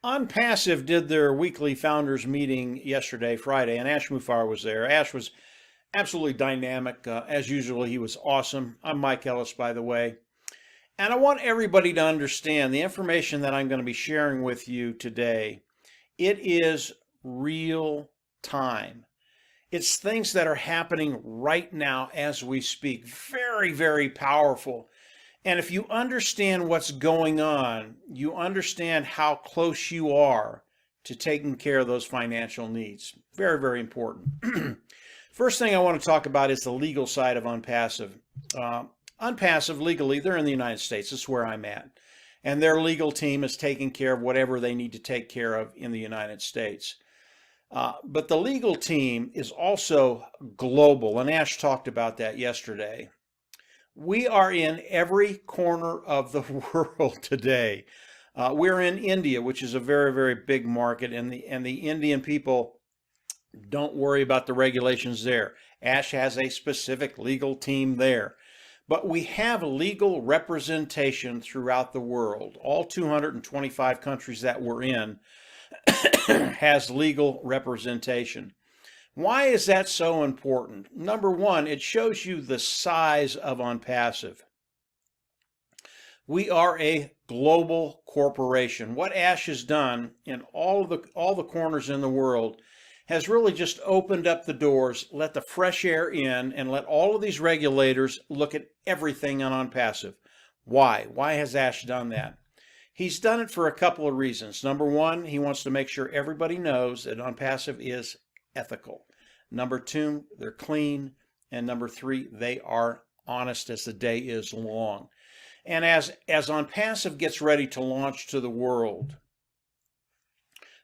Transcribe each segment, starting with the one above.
Onpassive did their weekly founders meeting yesterday, Friday, and Ash Muffar was there. Ash was absolutely dynamic. As usual, he was awesome. I'm Mike Ellis, by the way. And I want everybody to understand the information that I'm going to be sharing with you today. It is real time. It's things that are happening right now as we speak. Very, very powerful. And if you understand what's going on, you understand how close you are to taking care of those financial needs. Very, very important. First thing I want to talk about is the legal side of Onpassive. Onpassive, legally, they're in the United States. That's where I'm at. And their legal team is taking care of whatever they need to take care of in the United States. But the legal team is also global, and Ash talked about that yesterday. We are in every corner of the world today. We're in India, which is a very, very big market, and the Indian people don't worry about the regulations there. Ash has a specific legal team there. But we have legal representation throughout the world. All 225 countries that we're in has legal representation. Why is that so important? Number one, it shows you the size of Onpassive. We are a global corporation. What Ash has done in all the corners in the world has really just opened up the doors, let the fresh air in, and let all of these regulators look at everything on Onpassive. Why? Why has Ash done that? He's done it for a couple of reasons. Number one, he wants to make sure everybody knows that Onpassive is ethical. Number two, they're clean. And number three, they are honest as the day is long. And as Onpassive gets ready to launch to the world,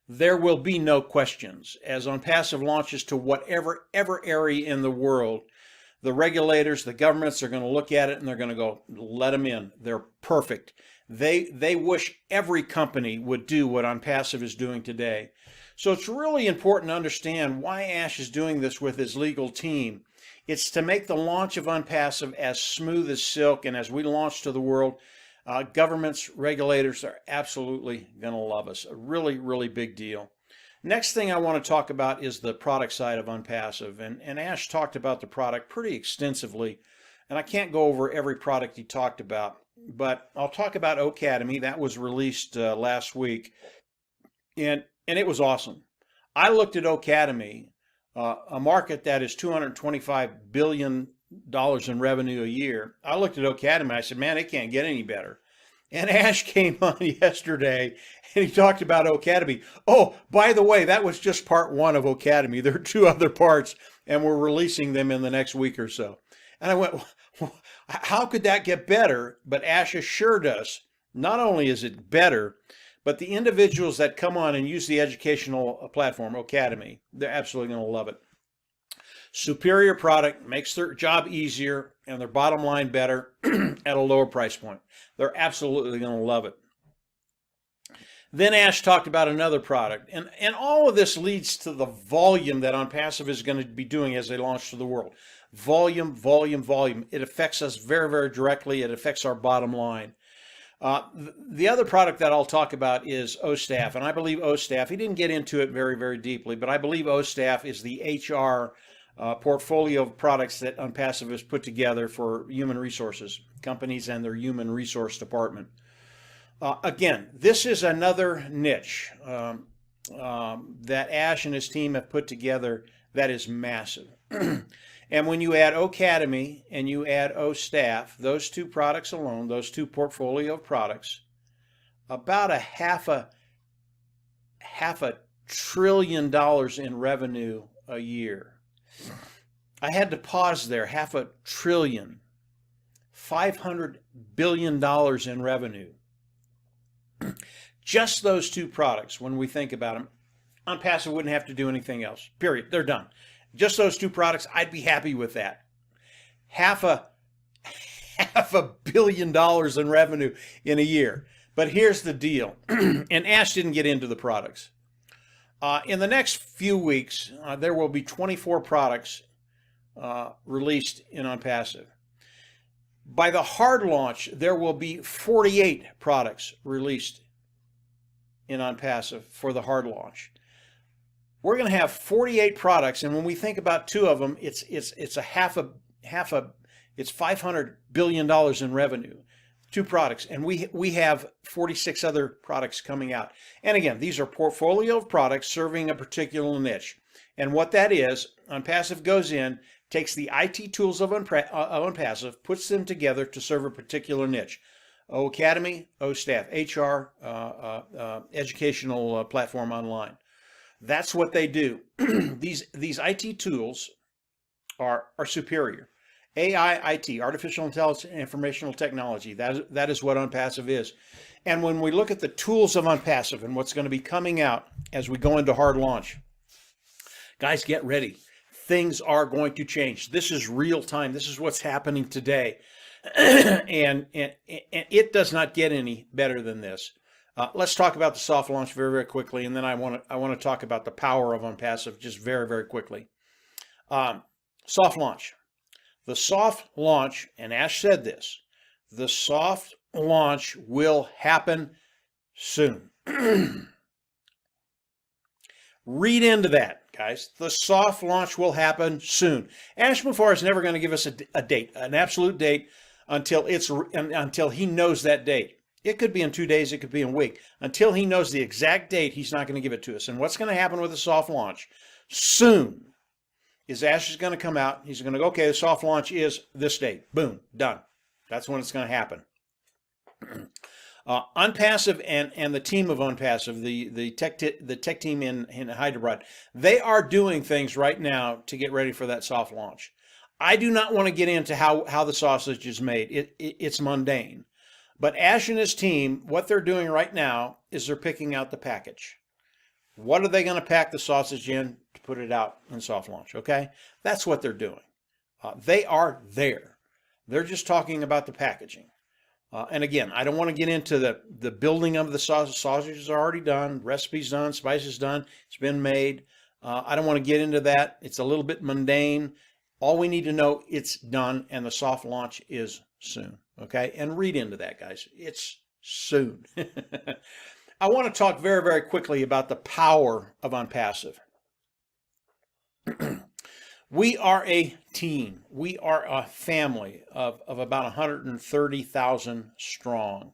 there will be no questions. As Onpassive launches to whatever area in the world, the regulators, the governments are going to look at it and they're going to go, let them in. They're perfect. They wish every company would do what Onpassive is doing today. So it's really important to understand why Ash is doing this with his legal team. It's to make the launch of Onpassive as smooth as silk, and as we launch to the world, governments, regulators are absolutely going to love us. A really, really big deal. Next thing I want to talk about is the product side of Onpassive. And Ash talked about the product pretty extensively. And I can't go over every product he talked about, but I'll talk about Ocademy. That was released last week. And it was awesome. I looked at Ocademy, a market that is $225 billion in revenue a year. I looked at Ocademy and I said, man, it can't get any better. And Ash came on yesterday and he talked about Ocademy. Oh, by the way, that was just part one of Ocademy. There are two other parts and we're releasing them in the next week or so. And I went, how could that get better? But Ash assured us, not only is it better, but the individuals that come on and use the educational platform, Ocademy, they're absolutely going to love it. Superior product, makes their job easier and their bottom line better at a lower price point. They're absolutely going to love it. Then Ash talked about another product. And all of this leads to the volume that Onpassive is going to be doing as they launch to the world. Volume, volume, volume. It affects us very, very directly. It affects our bottom line. The other product that I'll talk about is OStaff, and I believe OStaff, he didn't get into it very, very deeply, but I believe OStaff is the HR portfolio of products that Onpassive has put together for human resources, companies and their human resource department. Again, this is another niche that Ash and his team have put together that is massive. And when you add Ocademy and you add OStaff, those two products alone, those two portfolio of products, about a half a $500 billion in revenue a year. I had to pause there. $500 billion, $500 billion in revenue. Just those two products, when we think about them, Onpassive wouldn't have to do anything else. Period. They're done. Just those two products, I'd be happy with that. $500 billion in revenue in a year. But here's the deal, and Ash didn't get into the products. In the next few weeks, there will be 24 products released in Onpassive. By the hard launch, there will be 48 products released in Onpassive for the hard launch. We're going to have 48 products, and when we think about two of them, it's $500 billion in revenue. Two products, and we have 46 other products coming out. And again, these are portfolio of products serving a particular niche. And what that is, Onpassive goes in, takes the IT tools of Onpassive, puts them together to serve a particular niche. O Academy, O Staff, HR, educational platform online. That's what they do. These IT tools are superior. AI, IT, artificial intelligence, informational technology. That is what Onpassive is. And when we look at the tools of Onpassive and what's going to be coming out as we go into hard launch, guys, get ready. Things are going to change. This is real time. This is what's happening today. and it does not get any better than this. Let's talk about the soft launch very, very quickly, and then I want to talk about the power of Onpassive just very, very quickly. Soft launch. The soft launch, and Ash said this, the soft launch will happen soon. Read into that, guys. The soft launch will happen soon. Ash Muffar is never going to give us a date, an absolute date, until he knows that date. It could be in 2 days, it could be in a week. Until he knows the exact date, he's not going to give it to us. And what's going to happen with the soft launch soon is Ash is going to come out. He's going to go, okay, the soft launch is this date. Boom, done. That's when it's going to happen. Onpassive and the team of Onpassive, the tech team in Hyderabad, they are doing things right now to get ready for that soft launch. I do not want to get into how the sausage is made. It's mundane. But Ash and his team, what they're doing right now is they're picking out the package. What are they going to pack the sausage in to put it out in soft launch? Okay, that's what they're doing. They are there. They're just talking about the packaging. And again, I don't want to get into the building of the sausage. Sausage is already done. Recipe's done. Spices done. It's been made. I don't want to get into that. It's a little bit mundane. All we need to know, it's done, and the soft launch is soon. Okay, and read into that, guys. It's soon. I want to talk very, very quickly about the power of Onpassive. We are a team. We are a family of about 130,000 strong.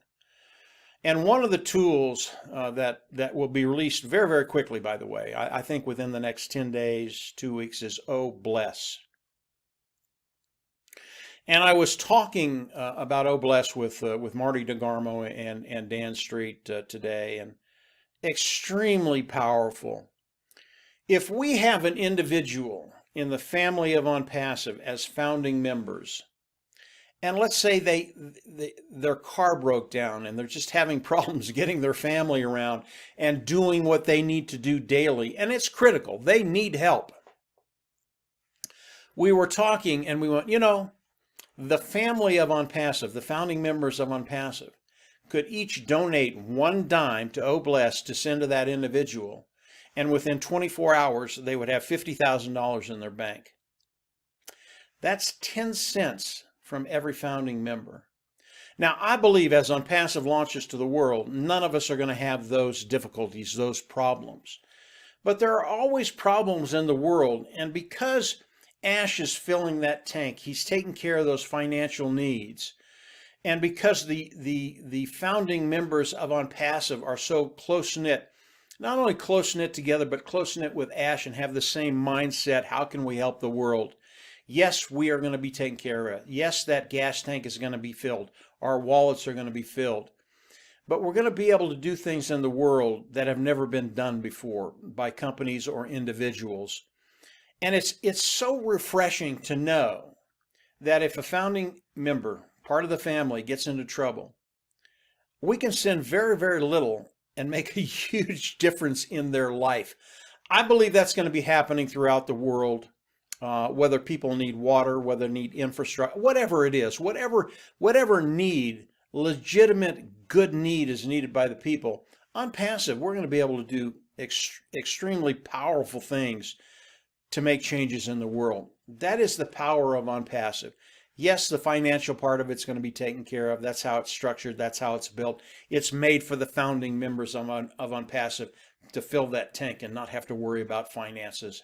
And one of the tools that will be released very, very quickly, by the way, I think within the next 10 days, 2 weeks, is Oh Bless. And I was talking about Oh Bless with Marty DeGarmo and Dan Street today, and extremely powerful. If we have an individual in the family of Onpassive as founding members, and let's say their car broke down and they're just having problems getting their family around and doing what they need to do daily, and it's critical, they need help. We were talking and we went, the family of Onpassive, the founding members of Onpassive, could each donate one dime to Oh Bless to send to that individual, and within 24 hours, they would have $50,000 in their bank. That's 10 cents from every founding member. Now, I believe as Onpassive launches to the world, none of us are going to have those difficulties, those problems. But there are always problems in the world, and because Ash is filling that tank, he's taking care of those financial needs. And because the founding members of Onpassive are so close-knit, not only close-knit together, but close-knit with Ash and have the same mindset, how can we help the world? Yes, we are going to be taken care of. Yes, that gas tank is going to be filled. Our wallets are going to be filled. But we're going to be able to do things in the world that have never been done before by companies or individuals. And it's so refreshing to know that if a founding member, part of the family, gets into trouble, we can send very, very little and make a huge difference in their life. I believe that's going to be happening throughout the world, whether people need water, whether they need infrastructure, whatever it is, whatever need, legitimate good need is needed by the people. Onpassive, we're going to be able to do extremely powerful things to make changes in the world. That is the power of Onpassive. Yes, the financial part of it's going to be taken care of. That's how it's structured. That's how it's built. It's made for the founding members of Onpassive to fill that tank and not have to worry about finances.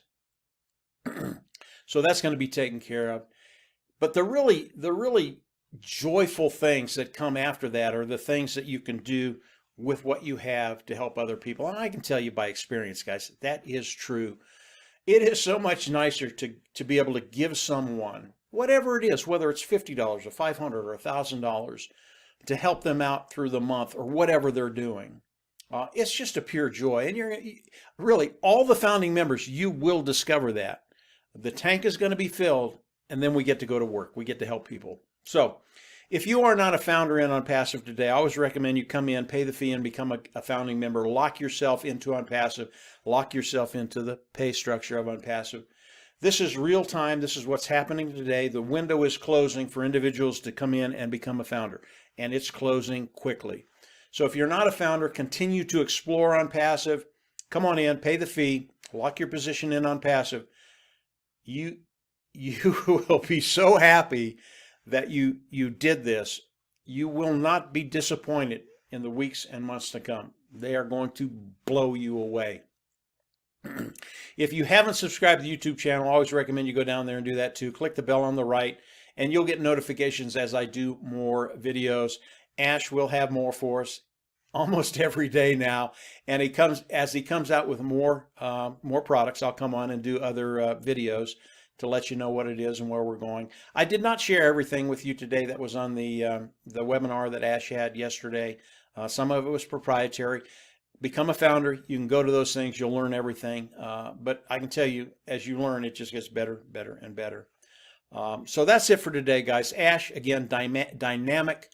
So that's going to be taken care of. But the really joyful things that come after that are the things that you can do with what you have to help other people. And I can tell you by experience, guys, that is true. It is so much nicer to be able to give someone, whatever it is, whether it's $50 or $500 or $1,000, to help them out through the month or whatever they're doing. It's just a pure joy. And you're really, all the founding members, you will discover that. The tank is going to be filled, and then we get to go to work. We get to help people. So if you are not a founder in Onpassive today, I always recommend you come in, pay the fee, and become a founding member. Lock yourself into Onpassive. Lock yourself into the pay structure of Onpassive. This is real time. This is what's happening today. The window is closing for individuals to come in and become a founder, and it's closing quickly. So if you're not a founder, continue to explore Onpassive. Come on in, pay the fee, lock your position in Onpassive. You will be so happy that you did this. You will not be disappointed in the weeks and months to come. They are going to blow you away. If you haven't subscribed to the YouTube channel, I always recommend you go down there and do that too. Click the bell on the right, and you'll get notifications as I do more videos. Ash will have more for us almost every day now, and as he comes out with more products, I'll come on and do other videos to let you know what it is and where we're going. I did not share everything with you today that was on the webinar that Ash had yesterday. Some of it was proprietary. Become a founder. You can go to those things. You'll learn everything. But I can tell you, as you learn, it just gets better, better, and better. So that's it for today, guys. Ash, again, dynamic,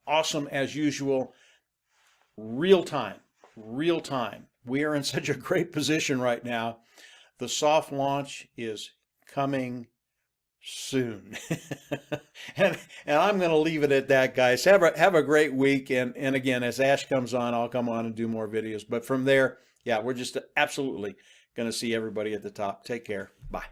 awesome as usual. Real time. We are in such a great position right now. The soft launch is coming soon. and I'm going to leave it at that, guys. Have a great week. And again, as Ash comes on, I'll come on and do more videos. But from there, yeah, we're just absolutely going to see everybody at the top. Take care. Bye.